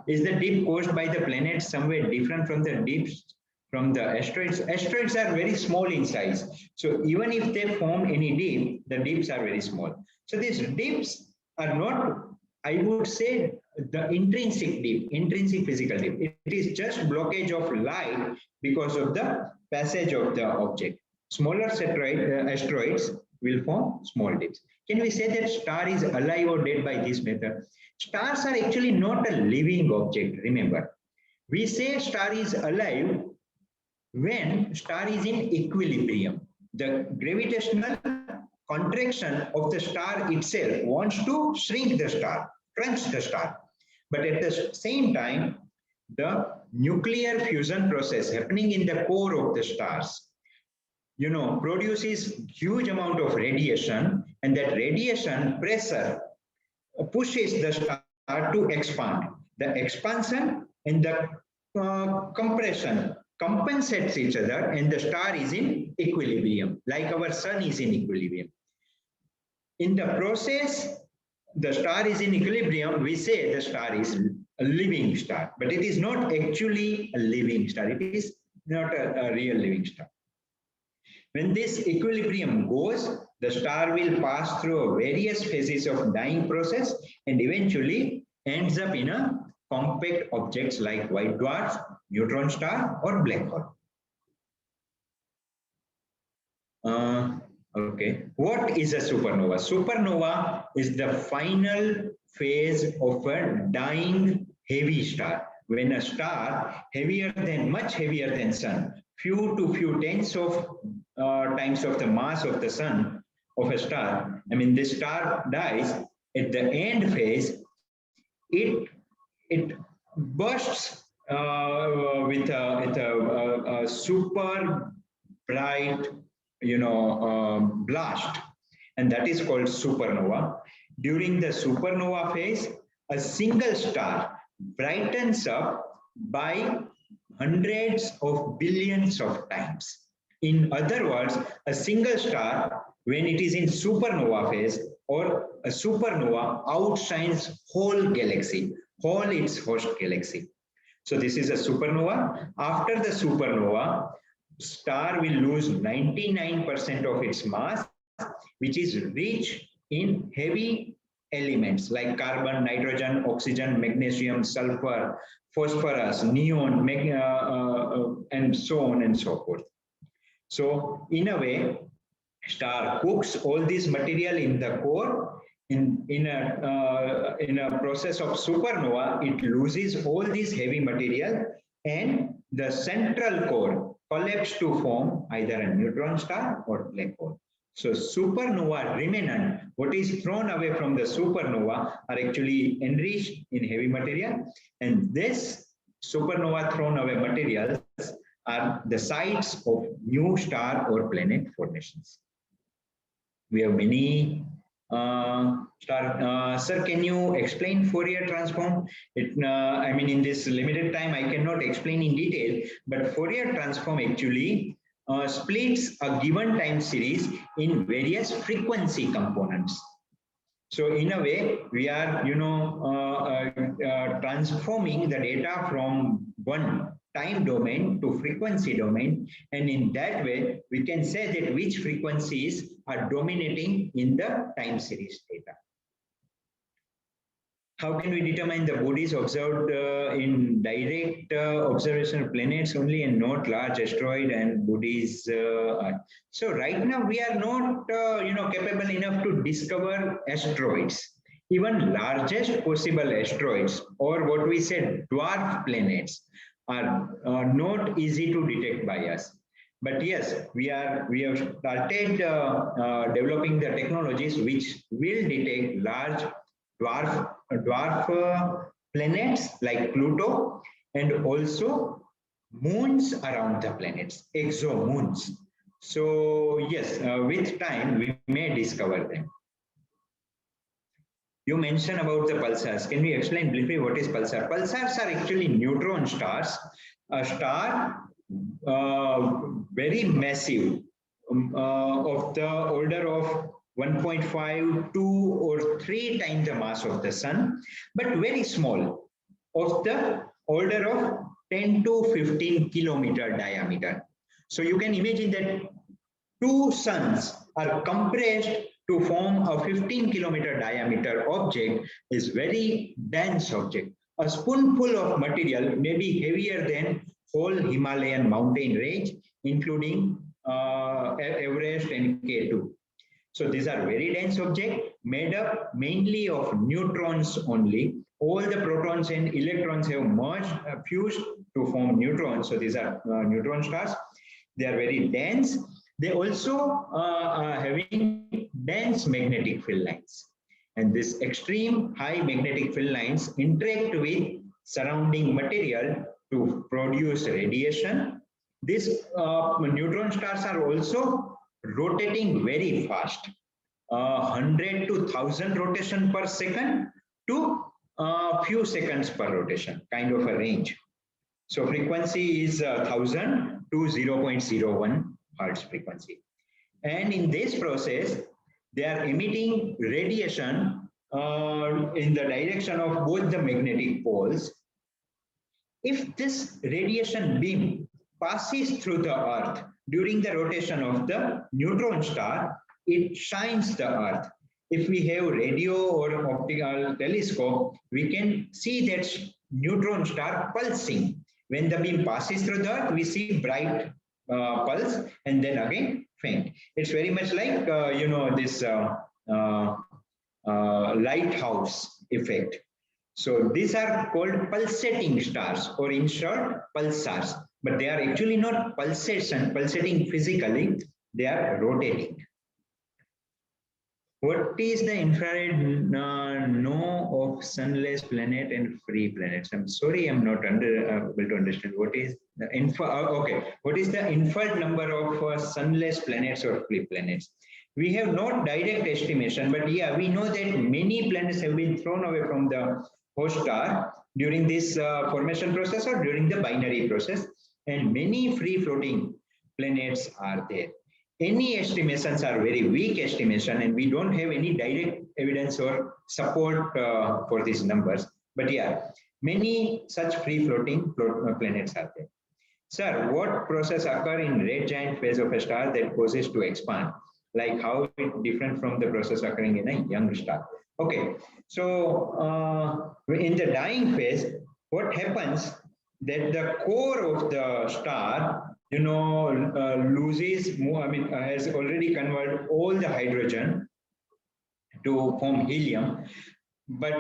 Is the dip caused by the planets somewhere different from the dips from the asteroids? Asteroids are very small in size. So even if they form any dip, the dips are very small. So these dips are not, I would say, the intrinsic physical dip. It is just blockage of light because of the passage of the object. Smaller asteroids will form small dips. Can we say that star is alive or dead by this method? Stars are actually not a living object, remember. We say star is alive when star is in equilibrium. The gravitational contraction of the star itself wants to shrink the star, crunch the star. But at the same time, the nuclear fusion process happening in the core of the stars, produces huge amount of radiation, and that radiation pressure pushes the star to expand. The expansion and the compression compensates each other, and the star is in equilibrium, like our sun is in equilibrium. In the process, the star is in equilibrium, we say the star is a living star, but it is not actually a living star. It is not a real living star. When this equilibrium goes, the star will pass through various phases of dying process and eventually ends up in a compact objects like white dwarf, neutron star, or black hole. Okay, what is a supernova? Supernova is the final phase of a dying heavy star. When a star much heavier than sun, few to few tens of times of the mass of the sun of a star, this star dies, at the end phase, it bursts with a super bright blast, and that is called supernova. During the supernova phase, a single star brightens up by hundreds of billions of times. In other words, a single star, when it is in supernova phase, or a supernova, outshines whole galaxy, whole its host galaxy. So this is a supernova. After the supernova, star will lose 99% of its mass, which is rich in heavy elements like carbon, nitrogen, oxygen, magnesium, sulfur, phosphorus, neon, and so on and so forth. So in a way, star cooks all this material in the core. In a process of supernova, it loses all this heavy material, and the central core collapses to form either a neutron star or black hole. So supernova remnant, what is thrown away from the supernova, are actually enriched in heavy material, and this supernova thrown away materials are the sites of new star or planet formations. We have many sir, can you explain Fourier transform? In this limited time, I cannot explain in detail, but Fourier transform actually splits a given time series in various frequency components. So in a way, we are, transforming the data from one time domain to frequency domain, and in that way, we can say that which frequencies are dominating in the time series data. How can we determine the bodies observed in direct observational planets only and not large asteroid and bodies? So right now we are not capable enough to discover asteroids. Even largest possible asteroids, or what we said dwarf planets, are not easy to detect by us. But yes, we have started developing the technologies which will detect large dwarf planets like Pluto, and also moons around the planets, exomoons. So yes, with time we may discover them. You mentioned about the pulsars. Can we explain briefly what is pulsar? Pulsars are actually neutron stars. A star very massive, of the order of 1.5, 2 or 3 times the mass of the sun, but very small, of the order of 10 to 15 kilometer diameter. So you can imagine that 2 suns are compressed to form a 15-kilometer diameter object is very dense object. A spoonful of material may be heavier than whole Himalayan mountain range, including Everest and K2. So these are very dense objects made up mainly of neutrons only. All the protons and electrons have merged, fused to form neutrons. So these are neutron stars. They are very dense. They also are having dense magnetic field lines. And this extreme high magnetic field lines interact with surrounding material to produce radiation. These neutron stars are also rotating very fast, 100 to 1000 rotation per second to a few seconds per rotation, kind of a range. So frequency is 1000 to 0.01 hertz frequency. And in this process, they are emitting radiation in the direction of both the magnetic poles. If this radiation beam passes through the Earth during the rotation of the neutron star, it shines the Earth. If we have radio or optical telescope, we can see that neutron star pulsing. When the beam passes through the Earth, we see bright pulse and then again faint. It's very much like, this lighthouse effect. So these are called pulsating stars, or in short, pulsars. But they are actually not pulsating physically, they are rotating. What is the infrared no of sunless planet and free planets? I'm sorry, I'm not able to understand. What is the What is the inferred number of sunless planets or free planets? We have not direct estimation, but yeah, we know that many planets have been thrown away from the host star during this formation process or during the binary process, and many free floating planets are there. Any estimations are very weak estimation, and we don't have any direct evidence or support for these numbers. But yeah, many such free floating planets are there. Sir, what process occur in red giant phase of a star that causes to expand? Like how it different from the process occurring in a young star? Okay, so in the dying phase, what happens that the core of the star loses, has already converted all the hydrogen to form helium, but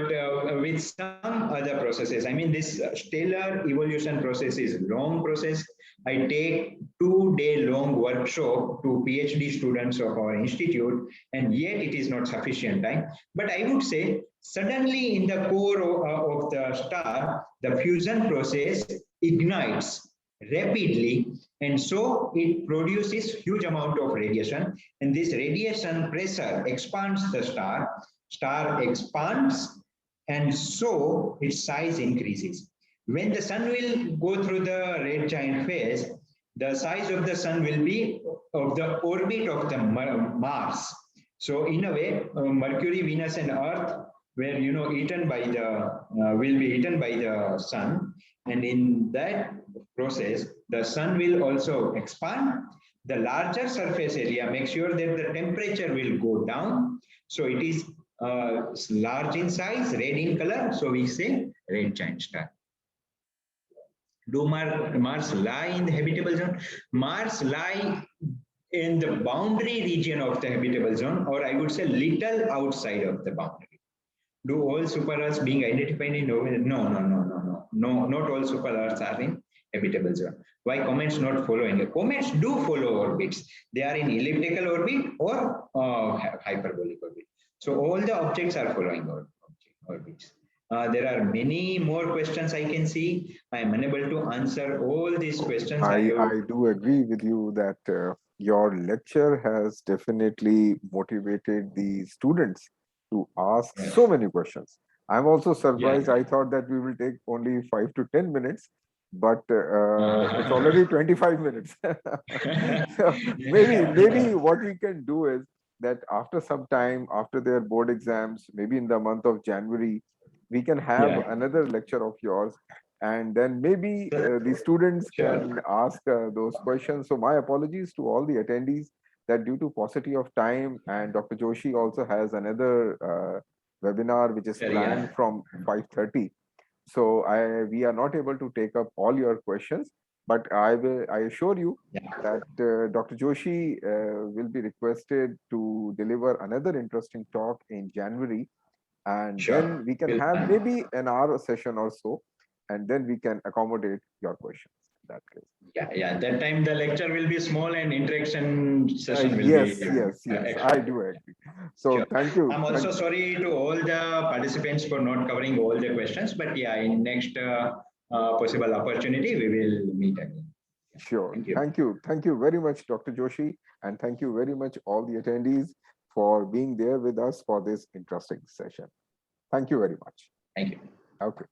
with some other processes. I mean, this stellar evolution process is long process. I take 2-day long workshop to PhD students of our institute, and yet it is not sufficient time. But I would say suddenly in the core of the star, the fusion process ignites rapidly, and so it produces huge amount of radiation, and this radiation pressure expands the star expands, and so its size increases. When the sun will go through the red giant phase, the size of the sun will be of the orbit of the Mars. So in a way, Mercury, Venus, and Earth were eaten by the will be eaten by the sun, and in that process, the sun will also expand. The larger surface area makes sure that the temperature will go down. So it is large in size, red in color. So we say red giant star. Do Mars lie in the habitable zone? Mars lie in the boundary region of the habitable zone, or I would say little outside of the boundary. Do all super Earths being identified in novae? No, not all super Earths are in habitable zone. Why comets not following? Comets do follow orbits. They are in elliptical orbit or hyperbolic orbit. So all the objects are following orbits. There are many more questions I can see. I am unable to answer all these questions. I do agree with you that your lecture has definitely motivated the students to ask so many questions. I'm also surprised. I thought that we will take only 5 to 10 minutes, but it's already 25 minutes. So maybe what we can do is that after some time, after their board exams, maybe in the month of January, we can have another lecture of yours, and then maybe the students can ask those questions. So my apologies to all the attendees that due to paucity of time, and Dr. Joshi also has another webinar which is Sure, planned yeah. from 5:30. So we are not able to take up all your questions, but I assure you Yeah. that Dr. Joshi will be requested to deliver another interesting talk in January, and then Sure. we can We'll have plan. maybe an hour session or so, and then we can accommodate your questions in that case. Yeah, yeah. That time the lecture will be small and interaction session will be Yes, I expected. do Yeah, agree. So sure. thank you. I'm also sorry to all the participants for not covering all the questions, but yeah, in next possible opportunity, we will meet again. Yeah, Sure. thank you. Thank you. Thank you very much, Dr. Joshi. And thank you very much, all the attendees, for being there with us for this interesting session. Thank you very much. Thank you. Okay.